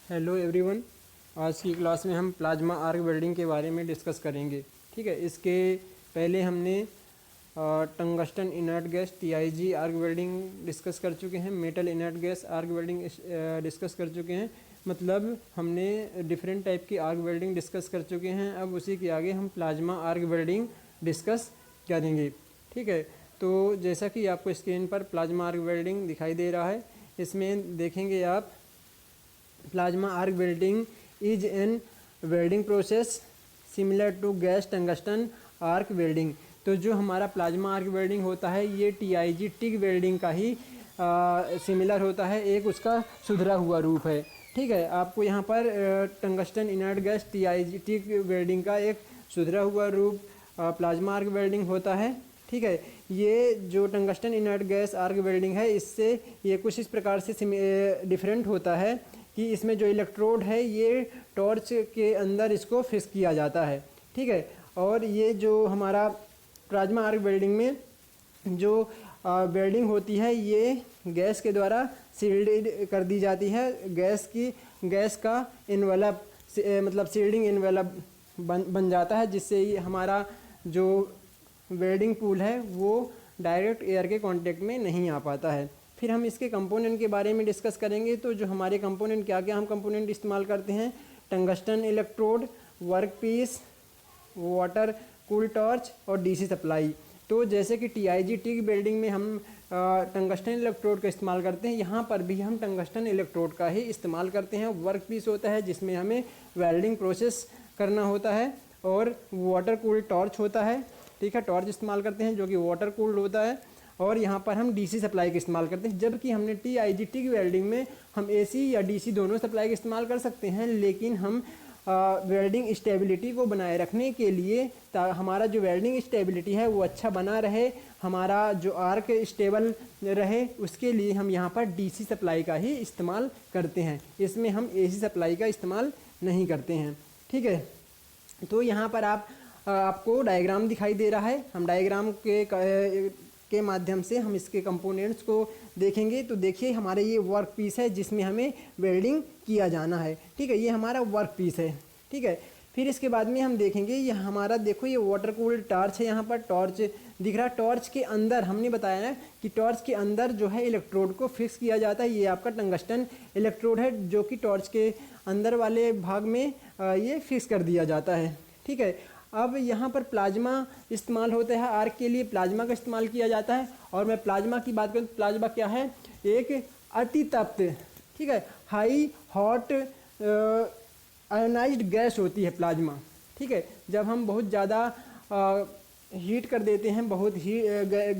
Hello everyone. आज की class में हम प्लाज्मा आर्क वेल्डिंग के बारे में डिस्कस करेंगे। ठीक है, इसके पहले हमने tungsten inert gas TIG arc welding discuss कर चुके हैं, metal inert gas arc welding discuss कर चुके हैं। मतलब हमने डिफरेंट टाइप की आर्क वेल्डिंग डिस्कस कर चुके हैं। अब उसी के आगे हम प्लाज्मा आर्क वेल्डिंग डिस्कस करेंगे। ठीक है, तो जैसा कि आपको स्क्रीन पर प्लाज्मा आर्क वेल्डिंग दिखाई दे रहा है, इसमें देखेंगे आप plasma arc welding is an welding process similar to gas tungsten arc welding. तो जो हमारा प्लाज्मा आर्क वेल्डिंग होता है ये TIG टिग वेल्डिंग का ही सिमिलर होता है, एक उसका सुधरा हुआ रूप है। ठीक है, आपको यहाँ पर tungsten inert gas TIG TIG welding का एक सुधरा हुआ रूप प्लाज्मा आर्क वेल्डिंग होता है। ठीक है, ये जो tungsten inert gas arc welding है इससे ये कुछ इस प्रकार से डिफरेंट होता है कि इसमें जो इलेक्ट्रोड है ये टॉर्च के अंदर इसको फिक्स किया जाता है। ठीक है, और ये जो हमारा प्लाज्मा आर्क वेल्डिंग में जो वेल्डिंग होती है ये गैस के द्वारा सील्ड कर दी जाती है। गैस का इन्वेलप मतलब सील्डिंग इन्वेलप बन जाता है, जिससे हमारा जो वेल्डिंग पूल है वो डायरेक्ट एयर के कांटेक्ट में नहीं आ पाता है। फिर हम इसके कंपोनेंट के बारे में डिस्कस करेंगे। तो जो हमारे कंपोनेंट क्या क्या हम कंपोनेंट इस्तेमाल करते हैं, tungsten electrode, work piece, water cool torch और DC सप्लाई। तो जैसे कि TIG टिग वेल्डिंग में हम टंगस्टन इलेक्ट्रोड का इस्तेमाल करते हैं, यहाँ पर भी हम टंगस्टन इलेक्ट्रोड का ही इस्तेमाल करते हैं। वर्क पीस होता है जिसमें हमें वेल्डिंग प्रोसेस करना होता है, और वाटर कूल टॉर्च होता है। ठीक है, टॉर्च इस्तेमाल करते हैं जो कि वाटर कूल्ड होता है, और यहाँ पर हम DC सप्लाई का इस्तेमाल करते हैं। जबकि हमने TIG टिग वेल्डिंग में हम AC या DC दोनों सप्लाई का इस्तेमाल कर सकते हैं, लेकिन हम वेल्डिंग स्टेबिलिटी को बनाए रखने के लिए, हमारा जो वेल्डिंग स्टेबिलिटी है वो अच्छा बना रहे, हमारा जो आर्क स्टेबल रहे, उसके लिए हम यहाँ पर DC सप्लाई का ही इस्तेमाल करते हैं। इसमें हम AC सप्लाई का इस्तेमाल नहीं करते हैं। ठीक है, तो यहाँ पर आपको डायग्राम दिखाई दे रहा है। हम डायग्राम के माध्यम से हम इसके कंपोनेंट्स को देखेंगे। तो देखिए हमारे ये वर्क पीस है जिसमें हमें वेल्डिंग किया जाना है। ठीक है, ये हमारा वर्क पीस है। ठीक है, फिर इसके बाद में हम देखेंगे ये हमारा, देखो ये वाटर कूल्ड टॉर्च है, यहाँ पर टॉर्च दिख रहा है। टॉर्च के अंदर हमने बताया ना कि टॉर्च के अंदर जो है इलेक्ट्रोड को फिक्स किया जाता है। ये आपका टंगस्टन इलेक्ट्रोड है जो कि टॉर्च के अंदर वाले भाग में ये फिक्स कर दिया जाता है। ठीक है, अब यहाँ पर प्लाज्मा इस्तेमाल होता है, आर्क के लिए प्लाज्मा का इस्तेमाल किया जाता है। और मैं प्लाज्मा की बात करूँ तो प्लाज्मा क्या है, एक अति तप्त, ठीक है, हाई हॉट आयोनाइज्ड गैस होती है प्लाज्मा। ठीक है, जब हम बहुत ज़्यादा हीट कर देते हैं,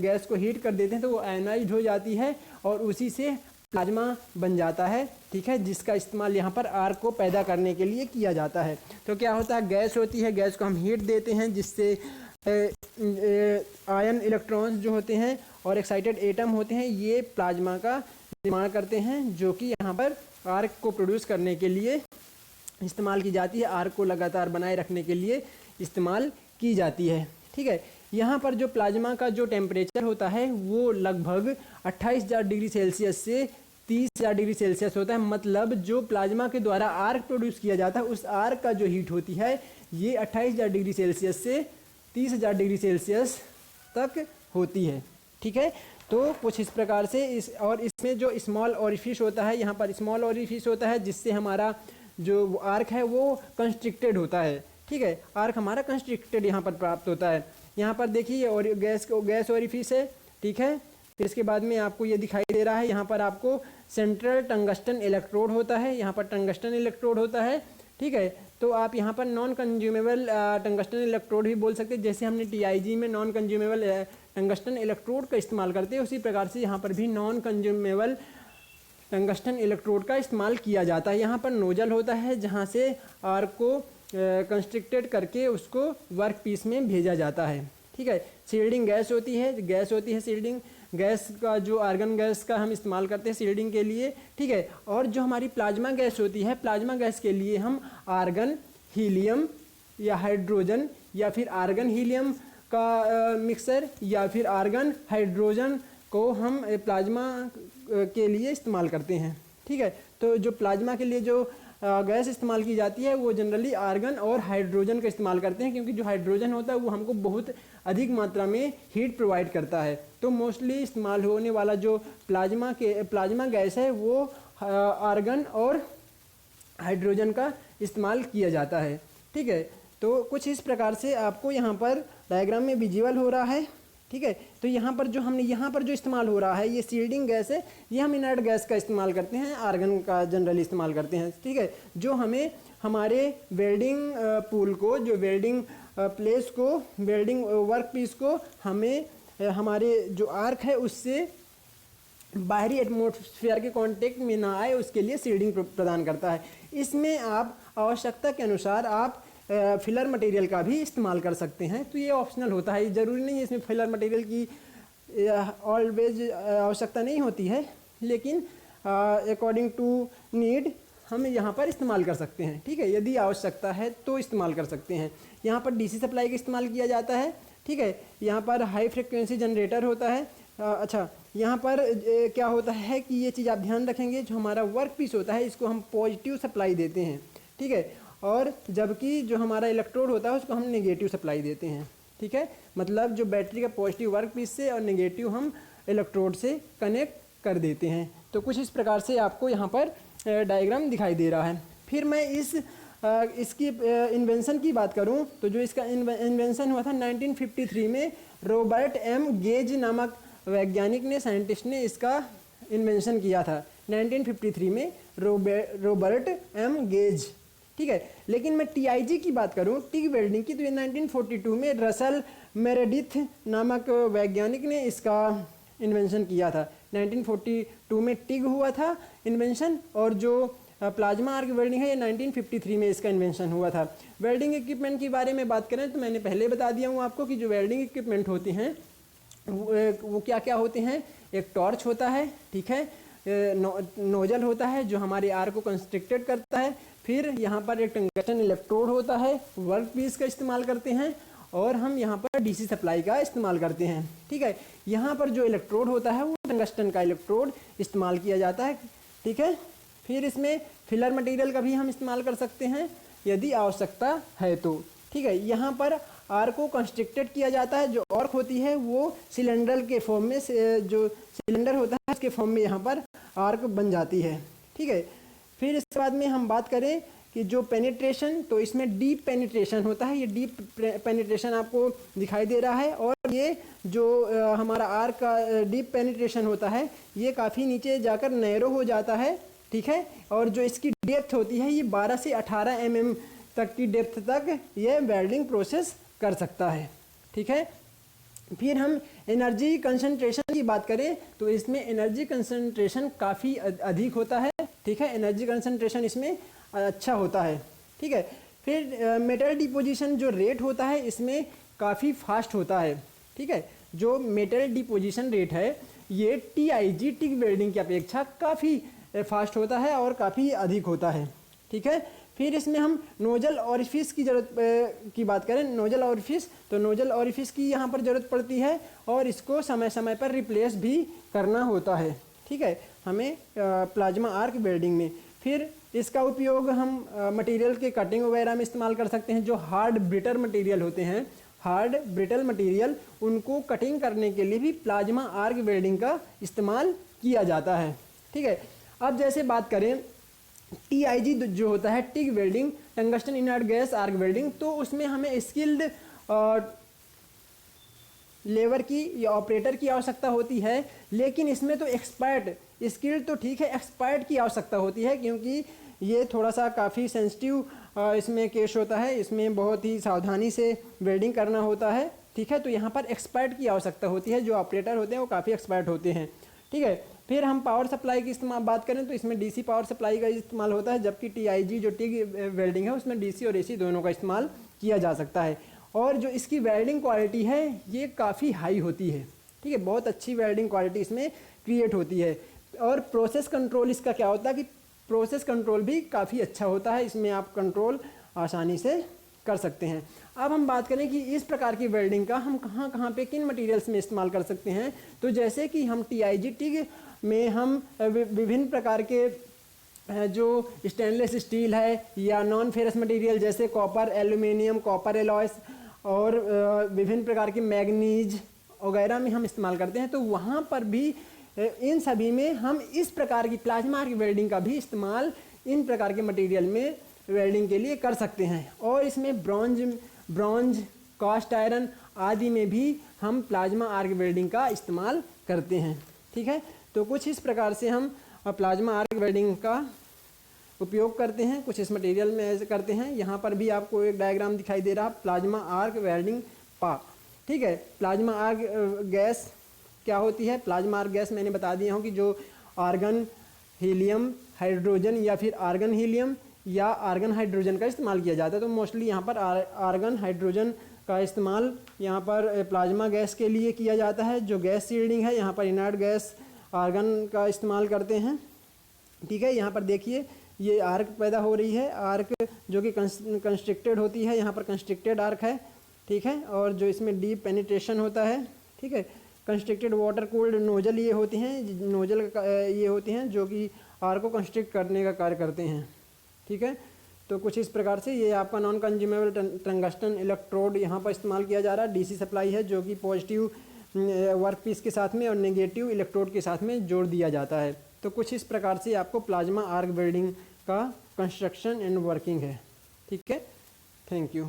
गैस को हीट कर देते हैं तो वो आयोनाइज्ड हो जाती है और उसी से प्लाज्मा बन जाता है। ठीक है, जिसका इस्तेमाल यहाँ पर आर्क को पैदा करने के लिए किया जाता है। तो क्या होता है, गैस होती है, गैस को हम हीट देते हैं जिससे आयन इलेक्ट्रॉन्स जो होते हैं और एक्साइटेड एटम होते हैं ये प्लाज्मा का निर्माण करते हैं, जो कि यहाँ पर आर्क को प्रोड्यूस करने के लिए इस्तेमाल की जाती है, आर्क को लगातार बनाए रखने के लिए इस्तेमाल की जाती है। ठीक है, यहाँ पर जो प्लाज्मा का जो टेम्परेचर होता है वो लगभग 28,000 डिग्री सेल्सियस से 30,000 डिग्री सेल्सियस होता है। मतलब जो प्लाज्मा के द्वारा आर्क प्रोड्यूस किया जाता है उस आर्क का जो हीट होती है ये 28,000 डिग्री सेल्सियस से 30,000 डिग्री सेल्सियस तक होती है। ठीक है, तो कुछ इस प्रकार से इसमें जो स्मॉल ऑरिफिस होता है, यहाँ पर स्मॉल ऑरिफिस होता है जिससे हमारा जो आर्क है वो कंस्ट्रिक्टेड होता है। ठीक है, आर्क हमारा कंस्ट्रिक्टेड यहाँ पर प्राप्त होता है। यहाँ पर देखिए और गैस ऑरिफिस है। ठीक है, फिर इसके बाद में आपको ये दिखाई दे रहा है, यहाँ पर आपको सेंट्रल टंगस्टन इलेक्ट्रोड होता है, यहाँ पर टंगस्टन इलेक्ट्रोड होता है। ठीक है, तो आप यहाँ पर नॉन कंज्यूमेबल टंगस्टन इलेक्ट्रोड भी बोल सकते हैं। जैसे हमने TIG में नॉन कंज्यूमेबल टंगस्टन इलेक्ट्रोड का इस्तेमाल करते हैं, उसी प्रकार से यहाँ पर भी नॉन कंज्यूमेबल टंगस्टन इलेक्ट्रोड का इस्तेमाल किया जाता है। यहाँ पर नोजल होता है जहाँ से आर्क को कंस्ट्रिक्टेड करके उसको वर्क पीस में भेजा जाता है। ठीक है, सील्डिंग गैस होती है सील्डिंग गैस का जो आर्गन गैस का हम इस्तेमाल करते हैं सील्डिंग के लिए। ठीक है, और जो हमारी प्लाज्मा गैस होती है, प्लाज्मा गैस के लिए हम आर्गन हीलियम या हाइड्रोजन या फिर आर्गन हीलियम का मिक्सर या फिर आर्गन हाइड्रोजन को हम प्लाज्मा के लिए इस्तेमाल करते हैं। ठीक है। तो जो प्लाज्मा के लिए जो गैस इस्तेमाल की जाती है वो जनरली आर्गन और हाइड्रोजन का इस्तेमाल करते हैं, क्योंकि जो हाइड्रोजन होता है वो हमको बहुत अधिक मात्रा में हीट प्रोवाइड करता है। तो मोस्टली इस्तेमाल होने वाला जो प्लाज्मा गैस है वो आर्गन और हाइड्रोजन का इस्तेमाल किया जाता है, ठीक है। तो कुछ इस प्रकार से आपको यहाँ पर डायग्राम में विजुअल हो रहा है, ठीक है। तो यहाँ पर जो इस्तेमाल हो रहा है ये शील्डिंग गैस है, ये हम इनर्ट गैस का इस्तेमाल करते हैं, आर्गन का जनरली इस्तेमाल करते हैं, ठीक है। जो हमें हमारे वेल्डिंग पूल को, जो वेल्डिंग प्लेस को, वेल्डिंग वर्क पीस को हमें हमारे जो आर्क है उससे बाहरी एटमॉस्फेयर के कांटेक्ट में ना आए उसके लिए शील्डिंग प्रदान करता है। इसमें आप आवश्यकता के अनुसार आप फिलर मटेरियल का भी इस्तेमाल कर सकते हैं। तो ये ऑप्शनल होता है, ज़रूरी नहीं है इसमें फिलर मटेरियल की ऑलवेज आवश्यकता नहीं होती है, लेकिन अकॉर्डिंग टू नीड हम यहाँ पर इस्तेमाल कर सकते हैं, ठीक है। यदि आवश्यकता है तो इस्तेमाल कर सकते हैं। यहाँ पर डीसी सप्लाई का इस्तेमाल किया जाता है, ठीक है। यहाँ पर हाई फ्रिक्वेंसी जनरेटर होता है। अच्छा, यहाँ पर क्या होता है कि ये चीज़ आप ध्यान रखेंगे, जो हमारा वर्क पीस होता है इसको हम पॉजिटिव सप्लाई देते हैं, ठीक है, और जबकि जो हमारा इलेक्ट्रोड होता है उसको हम नेगेटिव सप्लाई देते हैं, ठीक है। मतलब जो बैटरी का पॉजिटिव वर्क पीस से और नेगेटिव हम इलेक्ट्रोड से कनेक्ट कर देते हैं। तो कुछ इस प्रकार से आपको यहाँ पर डायग्राम दिखाई दे रहा है। फिर मैं इसकी इन्वेंशन की बात करूँ तो जो इसका इन्वेंशन हुआ था 1953 में, रॉबर्ट एम गेज नामक वैज्ञानिक ने, साइंटिस्ट ने इसका इन्वेंशन किया था 1953 में, रॉबर्ट एम गेज, ठीक है। लेकिन मैं टीआईजी की बात करूं, टिग वेल्डिंग की, तो ये 1942 में रसल मेरेडिथ नामक वैज्ञानिक ने इसका इन्वेंशन किया था। 1942 में टिग हुआ था इन्वेंशन, और जो प्लाज्मा आर्क वेल्डिंग है ये 1953 में इसका इन्वेंशन हुआ था। वेल्डिंग इक्विपमेंट के बारे में बात करें तो मैंने पहले बता दिया हूँ आपको कि जो वेल्डिंग इक्विपमेंट होती हैं वो क्या क्या होते हैं। एक टॉर्च होता है, ठीक है, नोजल होता है जो हमारे आर्क को कंस्ट्रिक्टेड करता है, फिर यहाँ पर एक टंगस्टन इलेक्ट्रोड होता है, वर्क पीस का इस्तेमाल करते हैं, और हम यहाँ पर डीसी सप्लाई का इस्तेमाल करते हैं, ठीक है। यहाँ पर जो इलेक्ट्रोड होता है वो टंगस्टन का इलेक्ट्रोड इस्तेमाल किया जाता है, ठीक है। फिर इसमें फिलर मटेरियल का भी हम इस्तेमाल कर सकते हैं यदि आवश्यकता है तो, ठीक है। यहाँ पर आर्क को कंस्ट्रिक्टेड किया जाता है, जो आर्क होती है वो सिलेंडर के फॉर्म में, जो सिलेंडर होता है उसके फॉर्म में यहाँ पर आर्क बन जाती है, ठीक है। फिर इसके बाद में हम बात करें कि जो पेनिट्रेशन, तो इसमें डीप पेनिट्रेशन होता है, ये डीप पेनिट्रेशन आपको दिखाई दे रहा है, और ये जो हमारा आर्क का डीप पेनिट्रेशन होता है ये काफ़ी नीचे जाकर नैरो हो जाता है, ठीक है। और जो इसकी डेप्थ होती है ये 12 से 18 mm तक की डेप्थ तक ये वेल्डिंग प्रोसेस कर सकता है, ठीक है। फिर हम एनर्जी कंसंट्रेशन की बात करें तो इसमें एनर्जी कंसंट्रेशन काफ़ी अधिक होता है, ठीक है। एनर्जी कंसंट्रेशन इसमें अच्छा होता है, ठीक है। फिर मेटल डिपोजिशन जो रेट होता है इसमें काफ़ी फास्ट होता है, ठीक है। जो मेटल डिपोजिशन रेट है ये टीआईजी टिग वेल्डिंग की अपेक्षा काफ़ी फास्ट होता है और काफ़ी अधिक होता है, ठीक है। फिर इसमें हम नोजल ऑरिफिस की ज़रूरत की बात करें, नोजल ऑरिफिस, तो नोजल ऑरिफिस की यहाँ पर ज़रूरत पड़ती है और इसको समय समय पर रिप्लेस भी करना होता है, ठीक है, हमें प्लाज्मा आर्क वेल्डिंग में। फिर इसका उपयोग हम मटेरियल के कटिंग वगैरह में इस्तेमाल कर सकते हैं। जो हार्ड ब्रिटल मटेरियल होते हैं, हार्ड ब्रिटल मटेरियल, उनको कटिंग करने के लिए भी प्लाज्मा आर्क वेल्डिंग का इस्तेमाल किया जाता है, ठीक है। अब जैसे बात करें टीआईजी जो होता है, TIG welding, tungsten inert gas arc welding, तो उसमें हमें स्किल्ड लेबर की या ऑपरेटर की आवश्यकता होती है, लेकिन इसमें तो एक्सपर्ट, स्किल्ड तो ठीक है, एक्सपर्ट की आवश्यकता होती है, क्योंकि ये थोड़ा सा काफ़ी सेंसिटिव इसमें केस होता है, इसमें बहुत ही सावधानी से वेल्डिंग करना होता है, ठीक है। तो यहाँ पर एक्सपर्ट की आवश्यकता होती है, जो ऑपरेटर होते हैं वो काफ़ी एक्सपर्ट होते हैं, ठीक है। फिर हम पावर सप्लाई की इस्तेमाल बात करें तो इसमें डीसी पावर सप्लाई का इस्तेमाल होता है, जबकि टीआईजी जो टिग वेल्डिंग है उसमें डीसी और एसी दोनों का इस्तेमाल किया जा सकता है। और जो इसकी वेल्डिंग क्वालिटी है ये काफ़ी हाई होती है, ठीक है, बहुत अच्छी वेल्डिंग क्वालिटी इसमें क्रिएट होती है। और प्रोसेस कंट्रोल इसका क्या होता है कि प्रोसेस कंट्रोल भी काफ़ी अच्छा होता है, इसमें आप कंट्रोल आसानी से कर सकते हैं। अब हम बात करें कि इस प्रकार की वेल्डिंग का हम कहाँ कहाँ पे किन मटेरियल्स में इस्तेमाल कर सकते हैं, तो जैसे कि हम टीआईजी टिग में हम विभिन्न प्रकार के जो स्टेनलेस स्टील है या नॉन फेरस मटेरियल जैसे कॉपर, एल्यूमिनियम, कॉपर एलॉयस और विभिन्न प्रकार के मैग्नीज वगैरह में हम इस्तेमाल करते हैं, तो वहाँ पर भी इन सभी में हम इस प्रकार की प्लाज्मा आर्क वेल्डिंग का भी इस्तेमाल इन प्रकार के मटेरियल में वेल्डिंग के लिए कर सकते हैं। और इसमें ब्रॉन्ज, कास्ट आयरन आदि में भी हम प्लाज्मा आर्क वेल्डिंग का इस्तेमाल करते हैं। ठीक है, तो कुछ इस प्रकार से हम प्लाज्मा आर्क वेल्डिंग का उपयोग करते हैं, कुछ इस मटेरियल में ऐसे करते हैं। यहाँ पर भी आपको एक डायग्राम दिखाई दे रहा, प्लाज्मा आर्क वेल्डिंग पा। ठीक है, प्लाज्मा आर्क गैस क्या होती है? प्लाज्मा आर्क गैस मैंने बता दिया हूँ कि जो आर्गन हीलियम हाइड्रोजन या फिर आर्गन हीलियम या आर्गन हाइड्रोजन का इस्तेमाल किया जाता है। तो मोस्टली यहाँ पर आर्गन हाइड्रोजन का इस्तेमाल यहाँ पर प्लाज्मा गैस के लिए किया जाता है। जो गैस शील्डिंग है, यहाँ पर इनर्ट गैस आर्गन का इस्तेमाल करते हैं। ठीक है, यहाँ पर देखिए ये आर्क पैदा हो रही है, आर्क जो कि कंस्ट्रिक्टेड होती है, यहाँ पर कंस्ट्रिक्टेड आर्क है। ठीक है, और जो इसमें डीप पेनिट्रेशन होता है। ठीक है, कंस्ट्रिक्टेड वाटर कूल्ड नोजल ये होती हैं, नोजल ये होती हैं जो कि आर्क को कंस्ट्रिक्ट करने का कार्य करते हैं। ठीक है, तो कुछ इस प्रकार से ये आपका नॉन कंज्यूमेबल टंगस्टन इलेक्ट्रोड यहाँ पर इस्तेमाल किया जा रहा है। डीसी सप्लाई है जो कि पॉजिटिव वर्क पीस के साथ में और नेगेटिव इलेक्ट्रोड के साथ में जोड़ दिया जाता है। तो कुछ इस प्रकार से आपको प्लाज्मा आर्क वेल्डिंग का कंस्ट्रक्शन एंड वर्किंग है। ठीक है, थैंक यू।